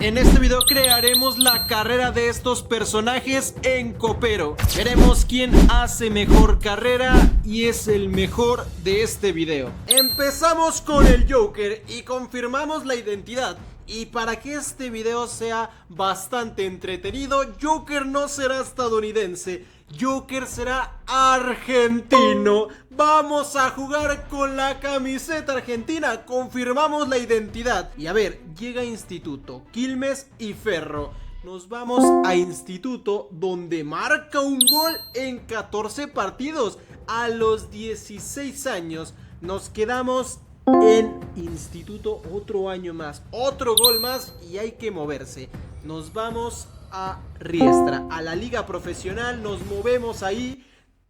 En este video crearemos la carrera de estos personajes en copero. Veremos quién hace mejor carrera y es el mejor de este video. Empezamos con el Joker y confirmamos la identidad. Y para que este video sea bastante entretenido, Joker no será estadounidense, Joker será argentino. Vamos a jugar con la camiseta argentina. Confirmamos la identidad. Y a ver, llega Instituto, Quilmes y Ferro. Nos vamos a Instituto, donde marca un gol en 14 partidos. A los 16 años nos quedamos en Instituto otro año más. Otro gol más y hay que moverse. Nos vamos a Riestra, a la liga profesional, nos movemos ahí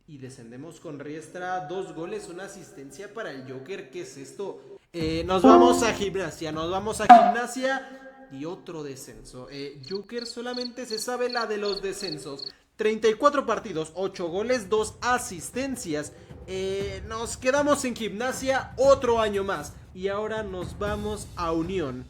y descendemos con Riestra. 2 goles, una asistencia para el Joker. ¿Qué es esto? Nos vamos a Gimnasia, y otro descenso. Joker solamente se sabe la de los descensos. 34 partidos, 8 goles, 2 asistencias. Nos quedamos en Gimnasia otro año más. Y ahora nos vamos a Unión,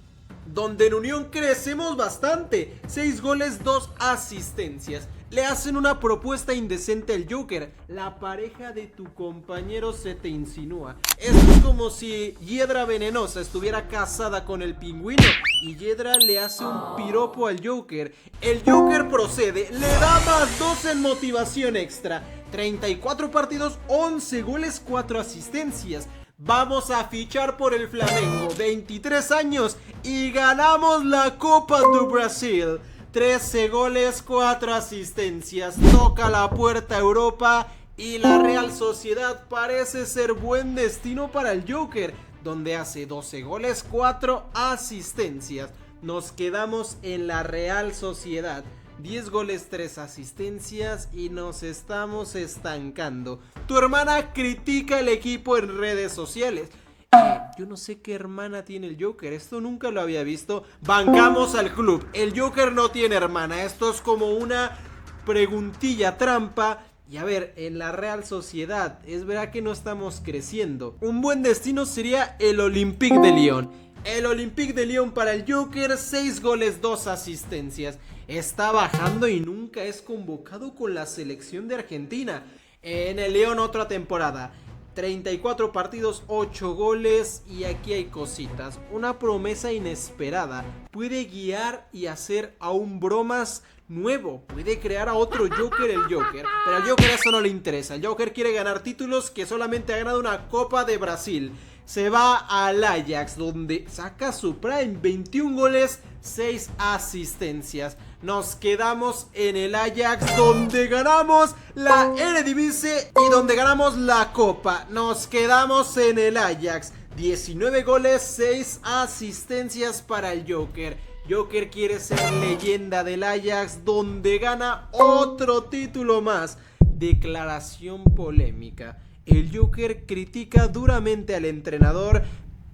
donde en Unión crecemos bastante. 6 goles, 2 asistencias. Le hacen una propuesta indecente al Joker. La pareja de tu compañero se te insinúa. Esto es como si Hiedra Venenosa estuviera casada con el Pingüino y Hiedra le hace un piropo al Joker. El Joker procede, le da más 2 en motivación extra. 34 partidos, 11 goles, 4 asistencias. Vamos a fichar por el Flamengo, 23 años y ganamos la Copa do Brasil. 13 goles, 4 asistencias. Toca la puerta a Europa y la Real Sociedad parece ser buen destino para el Joker, donde hace 12 goles, 4 asistencias. Nos quedamos en la Real Sociedad. 10 goles, 3 asistencias y nos estamos estancando. Tu hermana critica el equipo en redes sociales. Yo no sé qué hermana tiene el Joker, esto nunca lo había visto. Bancamos al club, el Joker no tiene hermana. Esto es como una preguntilla trampa. Y a ver, en la Real Sociedad, es verdad que no estamos creciendo. Un buen destino sería el Olympique de Lyon. El Olympique de Lyon para el Joker, 6 goles, 2 asistencias. Está bajando y nunca es convocado con la selección de Argentina. En el Lyon otra temporada. 34 partidos, 8 goles y aquí hay cositas. Una promesa inesperada. Puede guiar y hacer a un bromas nuevo. Puede crear a otro Joker el Joker. Pero al Joker eso no le interesa. El Joker quiere ganar títulos, que solamente ha ganado una Copa de Brasil. Se va al Ajax, donde saca su prime, 21 goles, 6 asistencias. Nos quedamos en el Ajax, donde ganamos la Eredivisie y donde ganamos la Copa. Nos quedamos en el Ajax, 19 goles, 6 asistencias para el Joker. Joker quiere ser leyenda del Ajax, donde gana otro título más. Declaración polémica. El Joker critica duramente al entrenador,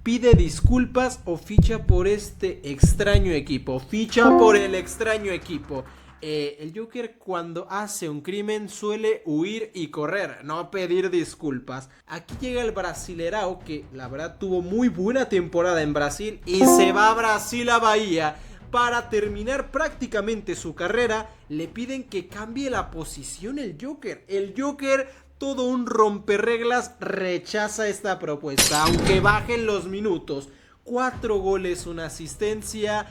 pide disculpas o ficha por este extraño equipo. Ficha por el extraño equipo. El Joker cuando hace un crimen suele huir y correr, no pedir disculpas. Aquí llega el Brasilerao, que la verdad tuvo muy buena temporada en Brasil y se va a Brasil a Bahía. Para terminar prácticamente su carrera, le piden que cambie la posición el Joker. El Joker, todo un romperreglas, rechaza esta propuesta, aunque bajen los minutos. 4 goles, una asistencia.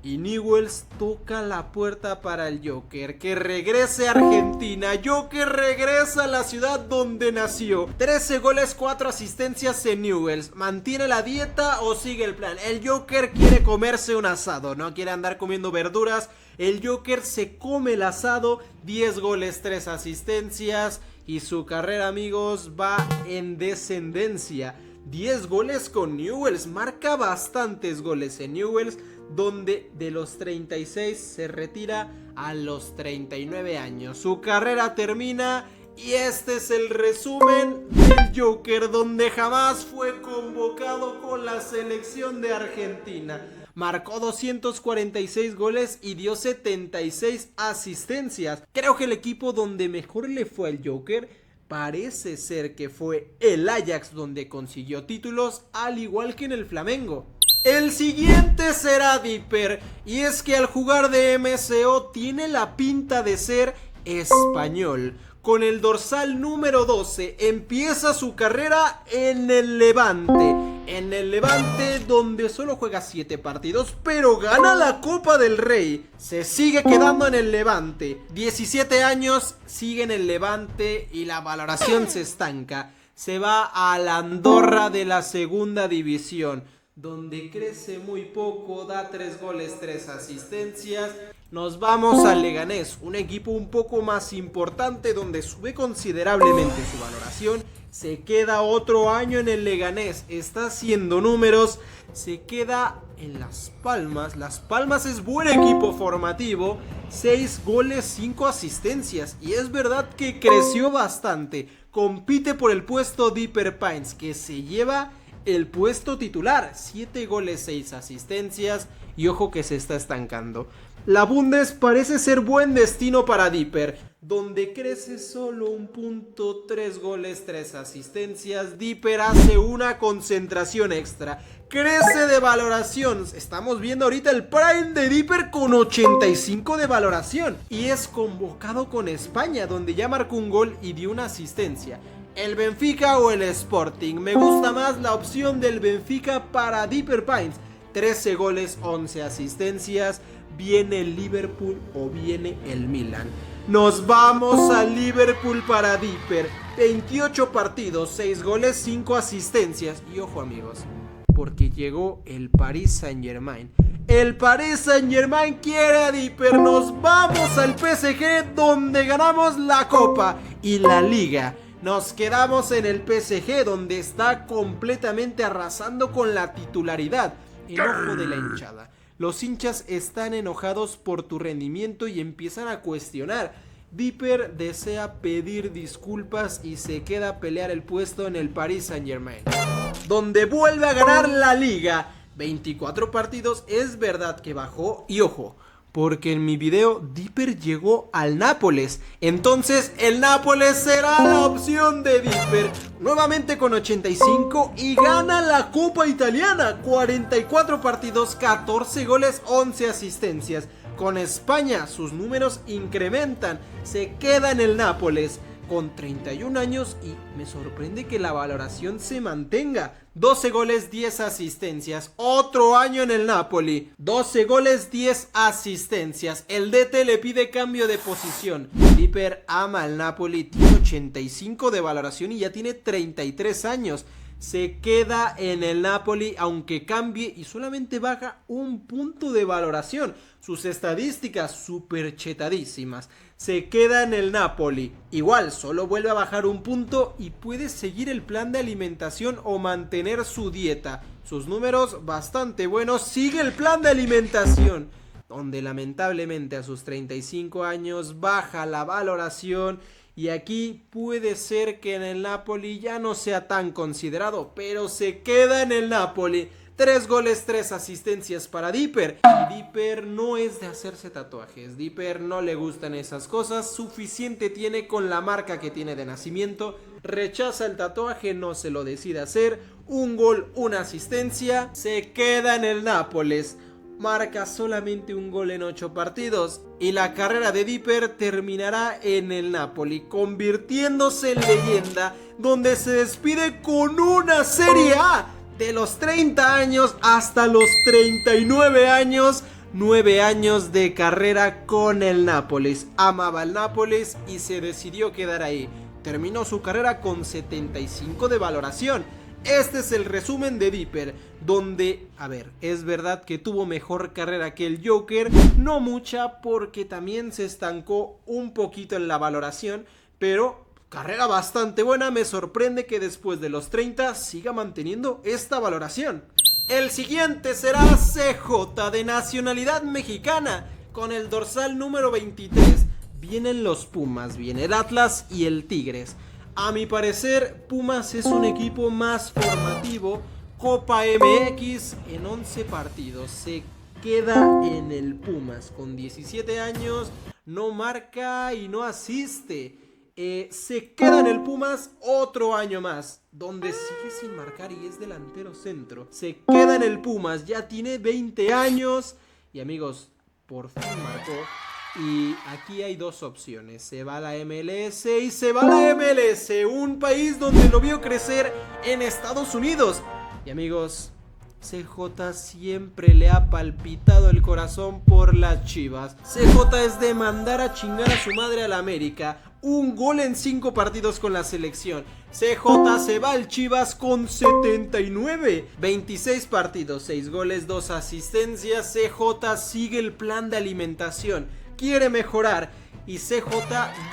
Y Newell's toca la puerta para el Joker, que regrese a Argentina. Joker regresa a la ciudad donde nació. 13 goles, 4 asistencias en Newell's. ¿Mantiene la dieta o sigue el plan? El Joker quiere comerse un asado, no quiere andar comiendo verduras. El Joker se come el asado. 10 goles, 3 asistencias. Y su carrera, amigos, va en descendencia. 10 goles con Newell's, marca bastantes goles en Newell's, donde de los 36 se retira a los 39 años. Su carrera termina y este es el resumen del Joker, donde jamás fue convocado con la selección de Argentina. Marcó 246 goles y dio 76 asistencias. Creo que el equipo donde mejor le fue al Joker parece ser que fue el Ajax, donde consiguió títulos, al igual que en el Flamengo. El siguiente será Dipper, y es que al jugar de MSO tiene la pinta de ser español. Con el dorsal número 12 empieza su carrera en el Levante. En el Levante, donde solo juega 7 partidos, pero gana la Copa del Rey. Se sigue quedando en el Levante. 17 años, sigue en el Levante y la valoración se estanca. Se va a la Andorra de la segunda división, donde crece muy poco, da 3 goles, 3 asistencias. Nos vamos al Leganés, un equipo un poco más importante donde sube considerablemente su valoración. Se queda otro año en el Leganés, está haciendo números, se queda en Las Palmas. Las Palmas es buen equipo formativo, 6 goles, 5 asistencias, y es verdad que creció bastante. Compite por el puesto Dipper Pines, que se lleva el puesto titular, 7 goles, 6 asistencias, y ojo que se está estancando. La Bundes parece ser buen destino para Dipper, donde crece solo un punto, 3 goles, 3 asistencias. Dipper hace una concentración extra, crece de valoración. Estamos viendo ahorita el prime de Dipper con 85 de valoración, y es convocado con España, donde ya marcó un gol y dio una asistencia. ¿El Benfica o el Sporting? Me gusta más la opción del Benfica para Dipper Pines. 13 goles, 11 asistencias. ¿Viene el Liverpool o viene el Milan? Nos vamos al Liverpool para Dipper. 28 partidos, 6 goles, 5 asistencias. Y ojo amigos, porque llegó el Paris Saint-Germain. El Paris Saint-Germain quiere a Dipper. Nos vamos al PSG, donde ganamos la Copa y la Liga. Nos quedamos en el PSG, donde está completamente arrasando con la titularidad. El ojo de la hinchada. Los hinchas están enojados por tu rendimiento y empiezan a cuestionar. Dipper desea pedir disculpas y se queda a pelear el puesto en el Paris Saint-Germain, donde vuelve a ganar la Liga. 24 partidos, es verdad que bajó, y ojo, porque en mi video Dipper llegó al Nápoles. Entonces el Nápoles será la opción de Dipper. Nuevamente con 85 y gana la Copa Italiana. 44 partidos, 14 goles, 11 asistencias. Con España sus números incrementan. Se queda en el Nápoles con 31 años y me sorprende que la valoración se mantenga. 12 goles, 10 asistencias. Otro año en el Napoli. 12 goles, 10 asistencias. El DT le pide cambio de posición. Dipper ama al Napoli. Tiene 85 de valoración y ya tiene 33 años. Se queda en el Napoli aunque cambie y solamente baja un punto de valoración. Sus estadísticas súper chetadísimas. Se queda en el Napoli. Igual, solo vuelve a bajar un punto y puede seguir el plan de alimentación o mantener su dieta. Sus números bastante buenos. Sigue el plan de alimentación, donde lamentablemente a sus 35 años baja la valoración. Y aquí puede ser que en el Napoli ya no sea tan considerado, pero se queda en el Napoli. 3 goles, 3 asistencias para Dipper. Y Dipper no es de hacerse tatuajes. Dipper no le gustan esas cosas. Suficiente tiene con la marca que tiene de nacimiento. Rechaza el tatuaje, no se lo decide hacer. Un gol, una asistencia. Se queda en el Nápoles. Marca solamente un gol en 8 partidos. Y la carrera de Dipper terminará en el Napoli, convirtiéndose en leyenda, donde se despide con una Serie A. De los 30 años hasta los 39 años, 9 años de carrera con el Nápoles. Amaba el Nápoles y se decidió quedar ahí. Terminó su carrera con 75 de valoración. Este es el resumen de Dipper, donde, a ver, es verdad que tuvo mejor carrera que el Joker, no mucha porque también se estancó un poquito en la valoración, pero carrera bastante buena. Me sorprende que después de los 30 siga manteniendo esta valoración. El siguiente será CJ, de nacionalidad mexicana, con el dorsal número 23. Vienen los Pumas, viene el Atlas y el Tigres. A mi parecer, Pumas es un equipo más formativo. Copa MX en 11 partidos. Se queda en el Pumas con 17 años. No marca y no asiste. se queda en el Pumas otro año más, donde sigue sin marcar y es delantero centro. Se queda en el Pumas, ya tiene 20 años y amigos, por fin marcó. Y aquí hay dos opciones, se va a la MLS y se va a la MLS, un país donde lo vio crecer en Estados Unidos. Y amigos, CJ siempre le ha palpitado el corazón por las Chivas. CJ es de mandar a chingar a su madre a la América. Un gol en 5 partidos con la selección. CJ se va al Chivas con 79. 26 partidos, 6 goles, 2 asistencias. CJ sigue el plan de alimentación. Quiere mejorar. Y CJ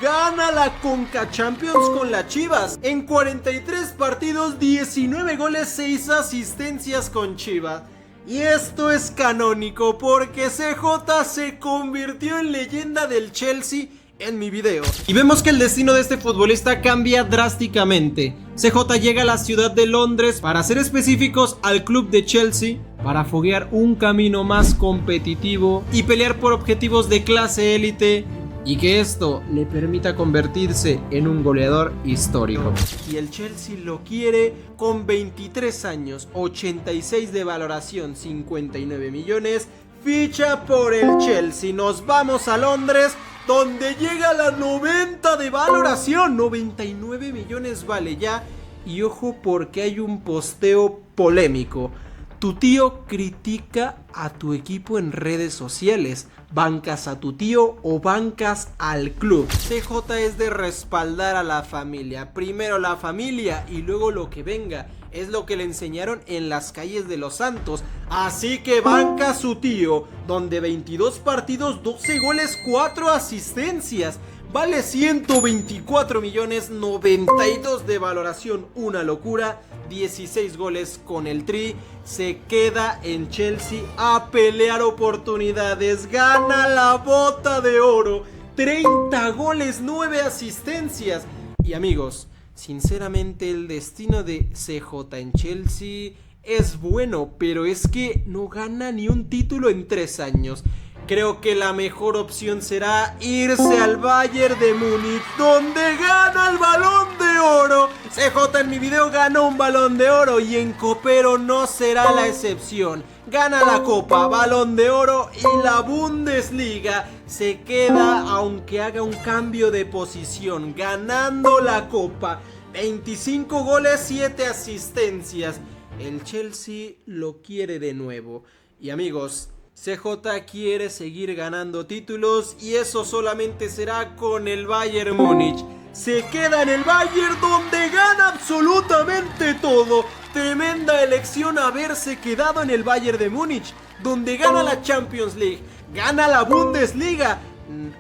gana la Conca Champions con las Chivas. En 43 partidos, 19 goles, 6 asistencias con Chivas. Y esto es canónico porque CJ se convirtió en leyenda del Chelsea en mi video. Y vemos que el destino de este futbolista cambia drásticamente. CJ llega a la ciudad de Londres, para ser específicos, al club de Chelsea, para foguear un camino más competitivo y pelear por objetivos de clase élite, y que esto le permita convertirse en un goleador histórico. Y el Chelsea lo quiere con 23 años, 86 de valoración, 59 millones, ficha por el Chelsea. Nos vamos a Londres, donde llega a la 90 de valoración, 99 millones vale ya. Y ojo porque hay un posteo polémico. Tu tío critica a tu equipo en redes sociales. ¿Bancas a tu tío o bancas al club? CJ es de respaldar a la familia. Primero la familia y luego lo que venga. Es lo que le enseñaron en las calles de Los Santos. Así que banca a su tío, donde 22 partidos, 12 goles, 4 asistencias. Vale 124 millones, 92 de valoración, una locura. 16 goles con el Tri. Se queda en Chelsea a pelear oportunidades. Gana la Bota de Oro. 30 goles, 9 asistencias. Y amigos, sinceramente el destino de CJ en Chelsea es bueno, pero es que no gana ni un título en 3 años. Creo que la mejor opción será irse al Bayern de Múnich, donde gana el Balón de Oro. CJ en mi video ganó un Balón de Oro y en Copero no será la excepción. Gana la Copa, Balón de Oro y la Bundesliga. Se queda aunque haga un cambio de posición, ganando la Copa. 25 goles, 7 asistencias. El Chelsea lo quiere de nuevo. Y amigos, CJ quiere seguir ganando títulos y eso solamente será con el Bayern Múnich. Se queda en el Bayern, donde gana absolutamente todo. Tremenda elección haberse quedado en el Bayern de Múnich, donde gana la Champions League, gana la Bundesliga,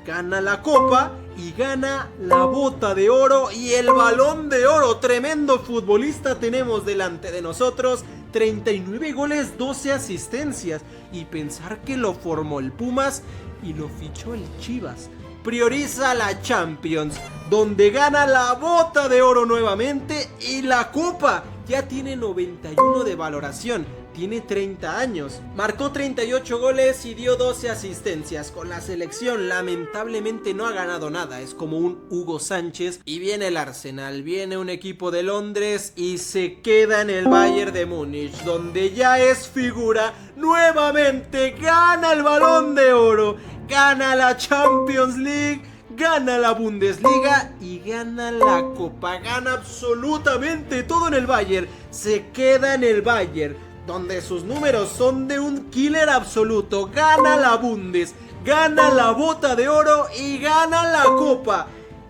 gana la Copa y gana la Bota de Oro y el Balón de Oro. Tremendo futbolista tenemos delante de nosotros. 39 goles, 12 asistencias. Y pensar que lo formó el Pumas y lo fichó el Chivas. Prioriza la Champions, donde gana la Bota de Oro nuevamente y la Copa. Ya tiene 91 de valoración, tiene 30 años. Marcó 38 goles y dio 12 asistencias. Con la selección lamentablemente no ha ganado nada, es como un Hugo Sánchez. Y viene el Arsenal, viene un equipo de Londres y se queda en el Bayern de Múnich, donde ya es figura. Nuevamente gana el Balón de Oro, gana la Champions League, gana la Bundesliga y gana la Copa. Gana absolutamente todo en el Bayern. Se queda en el Bayern, donde sus números son de un killer absoluto. Gana la Bundes, gana la Bota de Oro y gana la Copa.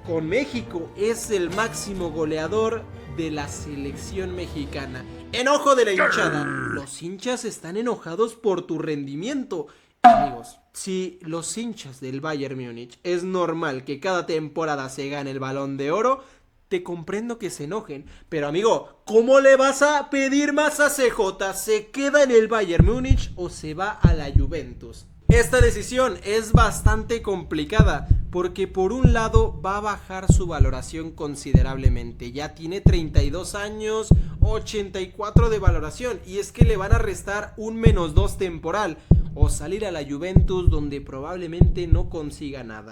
Con México es el máximo goleador de la selección mexicana. Enojo de la hinchada. Los hinchas están enojados por tu rendimiento. Amigos, si los hinchas del Bayern Múnich es normal que cada temporada se gane el Balón de Oro, te comprendo que se enojen. Pero amigo, ¿cómo le vas a pedir más a CJ? ¿Se queda en el Bayern Múnich o se va a la Juventus? Esta decisión es bastante complicada porque por un lado va a bajar su valoración considerablemente. Ya tiene 32 años, 84 de valoración y es que le van a restar un -2 temporal o salir a la Juventus, donde probablemente no consiga nada.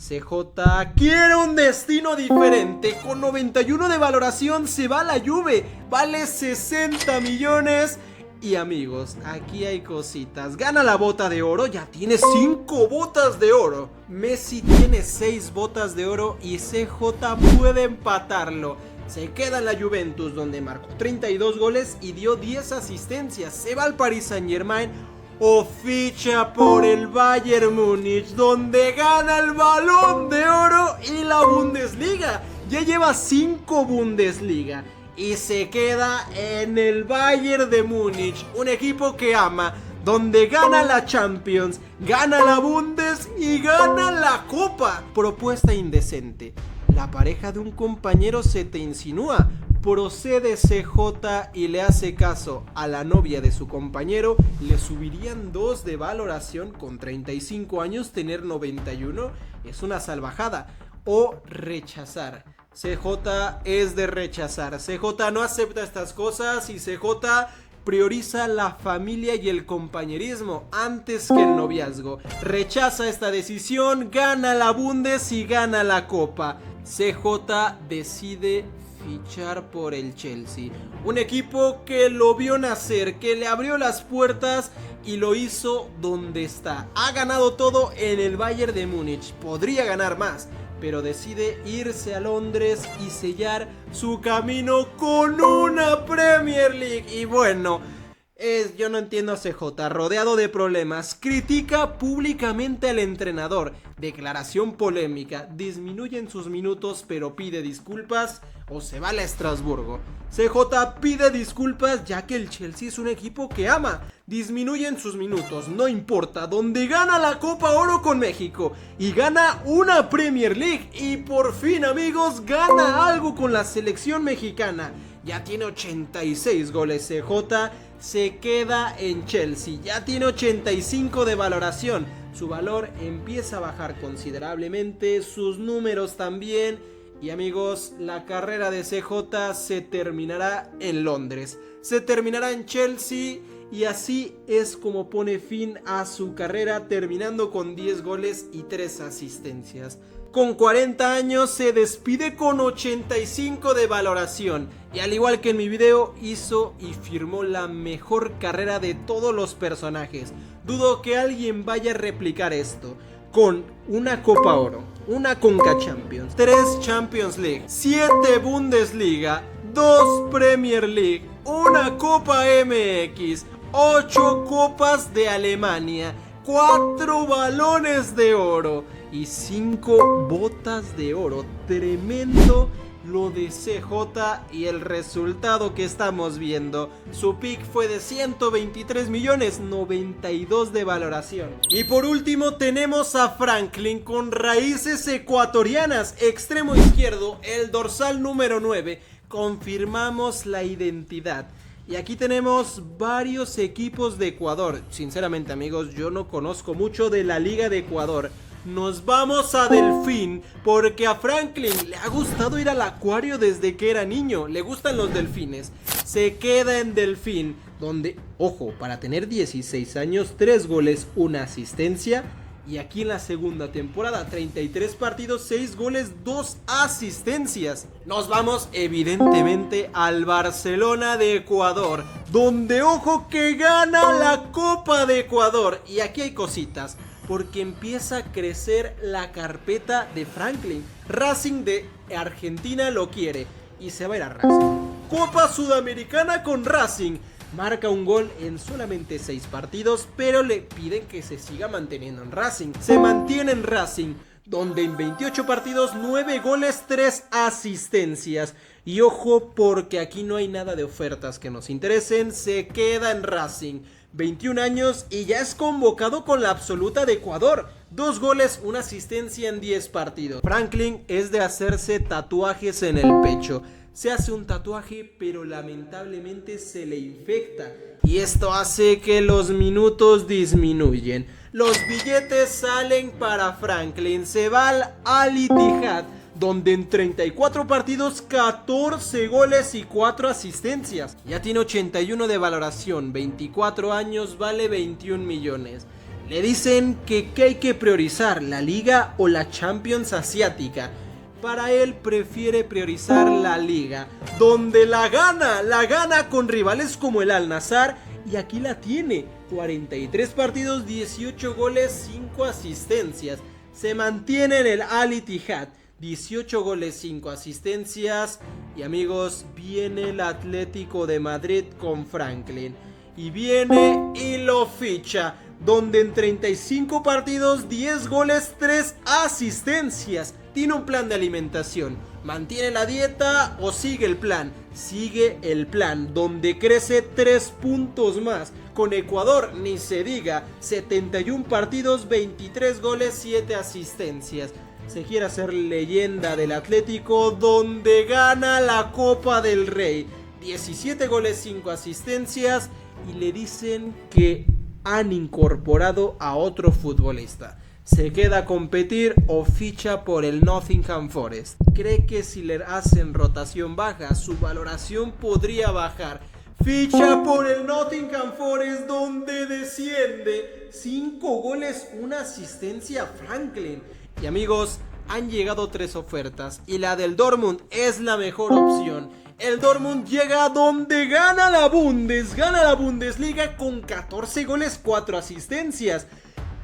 CJ quiere un destino diferente. Con 91 de valoración se va a la Juve. Vale 60 millones. Y amigos, aquí hay cositas. Gana la bota de oro, ya tiene 5 botas de oro. Messi tiene 6 botas de oro y CJ puede empatarlo. Se queda en la Juventus, donde marcó 32 goles y dio 10 asistencias. Se va al Paris Saint-Germain o ficha por el Bayern Múnich, donde gana el Balón de Oro y la Bundesliga. Ya lleva 5 Bundesliga. Y se queda en el Bayern de Múnich, un equipo que ama, donde gana la Champions, gana la Bundes y gana la Copa. Propuesta indecente. La pareja de un compañero se te insinúa. Procede CJ y le hace caso a la novia de su compañero. Le subirían 2 de valoración. Con 35 años tener 91 es una salvajada. O rechazar. CJ es de rechazar. CJ no acepta estas cosas y CJ prioriza la familia y el compañerismo antes que el noviazgo. Rechaza esta decisión, gana la Bundes y gana la Copa. CJ decide fichar por el Chelsea, un equipo que lo vio nacer, que le abrió las puertas y lo hizo donde está. Ha ganado todo en el Bayern de Múnich, podría ganar más, pero decide irse a Londres y sellar su camino con una Premier League. Y bueno, yo no entiendo a CJ, rodeado de problemas, critica públicamente al entrenador, declaración polémica, disminuyen sus minutos pero pide disculpas o se va a Estrasburgo. CJ pide disculpas ya que el Chelsea es un equipo que ama, disminuyen sus minutos, no importa, donde gana la Copa Oro con México y gana una Premier League y por fin amigos gana algo con la selección mexicana. Ya tiene 86 goles CJ, se queda en Chelsea, ya tiene 85 de valoración, su valor empieza a bajar considerablemente, sus números también. Y amigos, la carrera de CJ se terminará en Londres, se terminará en Chelsea y así es como pone fin a su carrera, terminando con 10 goles y 3 asistencias. Con 40 años se despide con 85 de valoración y al igual que en mi video hizo y firmó la mejor carrera de todos los personajes. Dudo que alguien vaya a replicar esto. Con una Copa Oro, una Conca Champions, 3 Champions League, 7 Bundesliga, 2 Premier League, una Copa MX, 8 Copas de Alemania, 4 Balones de Oro y 5 Botas de Oro. Tremendo lo de CJ y el resultado que estamos viendo. Su pick fue de 123 millones, 92 de valoración. Y por último tenemos a Franklin con raíces ecuatorianas, extremo izquierdo, el dorsal número 9. Confirmamos la identidad. Y aquí tenemos varios equipos de Ecuador. Sinceramente amigos, yo no conozco mucho de la Liga de Ecuador. Nos vamos a Delfín porque a Franklin le ha gustado ir al acuario desde que era niño. Le gustan los delfines. Se queda en Delfín, donde, ojo, para tener 16 años, 3 goles, 1 asistencia. Y aquí en la segunda temporada, 33 partidos, 6 goles, 2 asistencias. Nos vamos evidentemente al Barcelona de Ecuador, donde ojo que gana la Copa de Ecuador. Y aquí hay cositas, porque empieza a crecer la carpeta de Franklin. Racing de Argentina lo quiere y se va a ir a Racing. Copa Sudamericana con Racing. Marca un gol en solamente 6 partidos, pero le piden que se siga manteniendo en Racing. Se mantiene en Racing, donde en 28 partidos, 9 goles, 3 asistencias. Y ojo, porque aquí no hay nada de ofertas que nos interesen, se queda en Racing. 21 años y ya es convocado con la absoluta de Ecuador. 2 goles, 1 asistencia en 10 partidos. Franklin es de hacerse tatuajes en el pecho. Se hace un tatuaje, pero lamentablemente se le infecta. Y esto hace que los minutos disminuyen. Los billetes salen para Franklin. Se va al Al-Ittihad, donde en 34 partidos, 14 goles y 4 asistencias. Ya tiene 81 de valoración, 24 años, vale 21 millones. Le dicen que hay que priorizar la Liga o la Champions Asiática. Para él prefiere priorizar la Liga, donde la gana con rivales como el Al-Nassr, y aquí la tiene, 43 partidos, 18 goles, 5 asistencias. Se mantiene en el Al-Ittihad, 18 goles, 5 asistencias. Y amigos, viene el Atlético de Madrid con Franklin, y viene y lo ficha, donde en 35 partidos, 10 goles, 3 asistencias. Tiene un plan de alimentación. ¿Mantiene la dieta o sigue el plan? Sigue el plan, donde crece 3 puntos más. Con Ecuador ni se diga, 71 partidos, 23 goles, 7 asistencias. Se quiere hacer leyenda del Atlético, donde gana la Copa del Rey. 17 goles, 5 asistencias. Y le dicen que han incorporado a otro futbolista. Se queda a competir o ficha por el Nottingham Forest. Cree que si le hacen rotación baja, su valoración podría bajar. Ficha por el Nottingham Forest, donde desciende. 5 goles, 1 asistencia Franklin. Y amigos, han llegado 3 ofertas y la del Dortmund es la mejor opción. El Dortmund llega donde gana la Bundesliga con 14 goles, 4 asistencias.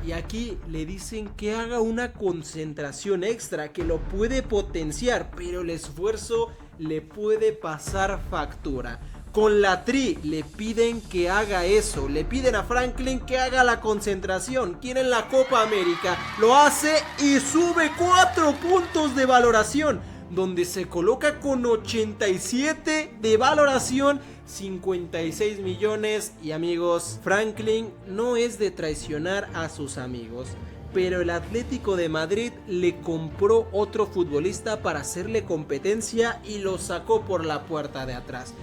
Y aquí le dicen que haga una concentración extra, que lo puede potenciar, pero el esfuerzo le puede pasar factura. Con la Tri le piden que haga eso, le piden a Franklin que haga la concentración. Quieren la Copa América, lo hace y sube 4 puntos de valoración, donde se coloca con 87 de valoración, 56 millones. Y amigos, Franklin no es de traicionar a sus amigos, pero el Atlético de Madrid le compró otro futbolista para hacerle competencia y lo sacó por la puerta de atrás.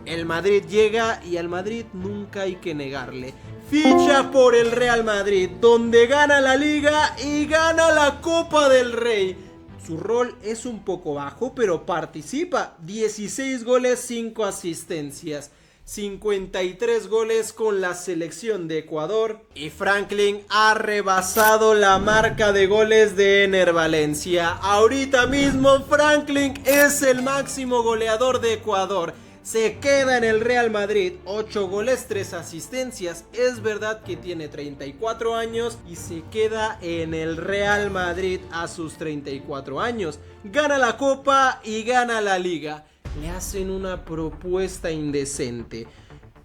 El Madrid llega y al Madrid nunca hay que negarle. Ficha por el Real Madrid, donde gana la Liga y gana la Copa del Rey. Su rol es un poco bajo, pero participa. 16 goles, 5 asistencias. 53 goles con la selección de Ecuador. Y Franklin ha rebasado la marca de goles de Ener Valencia. Ahorita mismo Franklin es el máximo goleador de Ecuador. Se queda en el Real Madrid, 8 goles, 3 asistencias. Es verdad que tiene 34 años y se queda en el Real Madrid a sus 34 años. Gana la Copa y gana la Liga. Le hacen una propuesta indecente.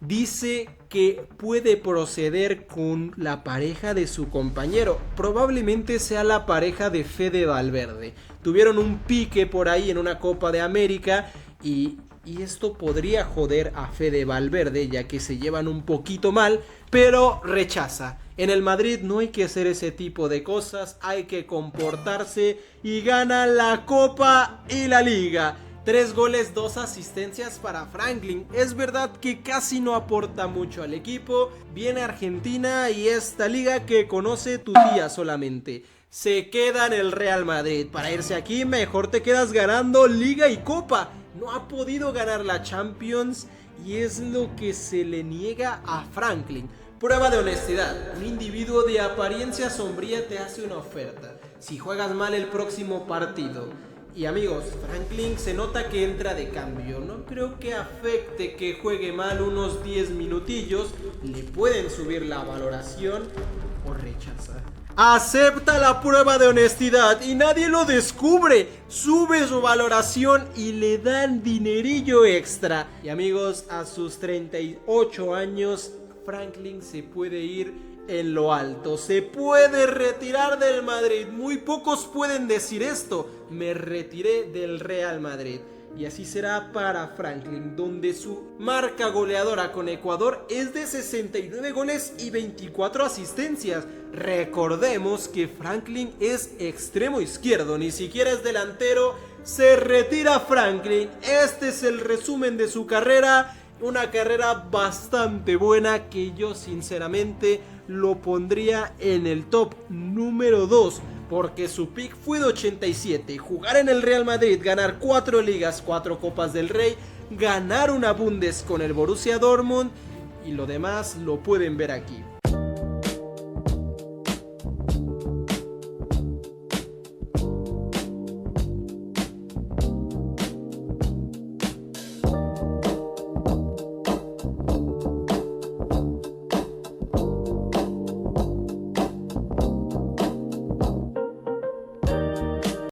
Dice que puede proceder con la pareja de su compañero. Probablemente sea la pareja de Fede Valverde. Tuvieron un pique por ahí en una Copa de América y esto podría joder a Fede Valverde, ya que se llevan un poquito mal, pero rechaza. En el Madrid no hay que hacer ese tipo de cosas, hay que comportarse y gana la Copa y la Liga. 3 goles, 2 asistencias para Franklin. Es verdad que casi no aporta mucho al equipo. Viene a Argentina y esta liga que conoce tu tía solamente. Se queda en el Real Madrid. Para irse aquí mejor te quedas ganando Liga y Copa. No ha podido ganar la Champions y es lo que se le niega a Franklin. Prueba de honestidad. Un individuo de apariencia sombría te hace una oferta. Si juegas mal el próximo partido. Y amigos, Franklin se nota que entra de cambio. No creo que afecte que juegue mal unos 10 minutillos. Le pueden subir la valoración o rechazar. Acepta la prueba de honestidad y nadie lo descubre. Sube su valoración y le dan dinerillo extra. Y amigos, a sus 38 años, Franklin se puede ir en lo alto. Se puede retirar del Madrid. Muy pocos pueden decir esto. Me retiré del Real Madrid. Y así será para Franklin, donde su marca goleadora con Ecuador es de 69 goles y 24 asistencias. Recordemos que Franklin es extremo izquierdo, ni siquiera es delantero. Se retira Franklin. Este es el resumen de su carrera. Una carrera bastante buena que yo sinceramente lo pondría en el top número 2. Porque su pick fue de 87, jugar en el Real Madrid, ganar 4 ligas, 4 copas del Rey, ganar una Bundes con el Borussia Dortmund y lo demás lo pueden ver aquí.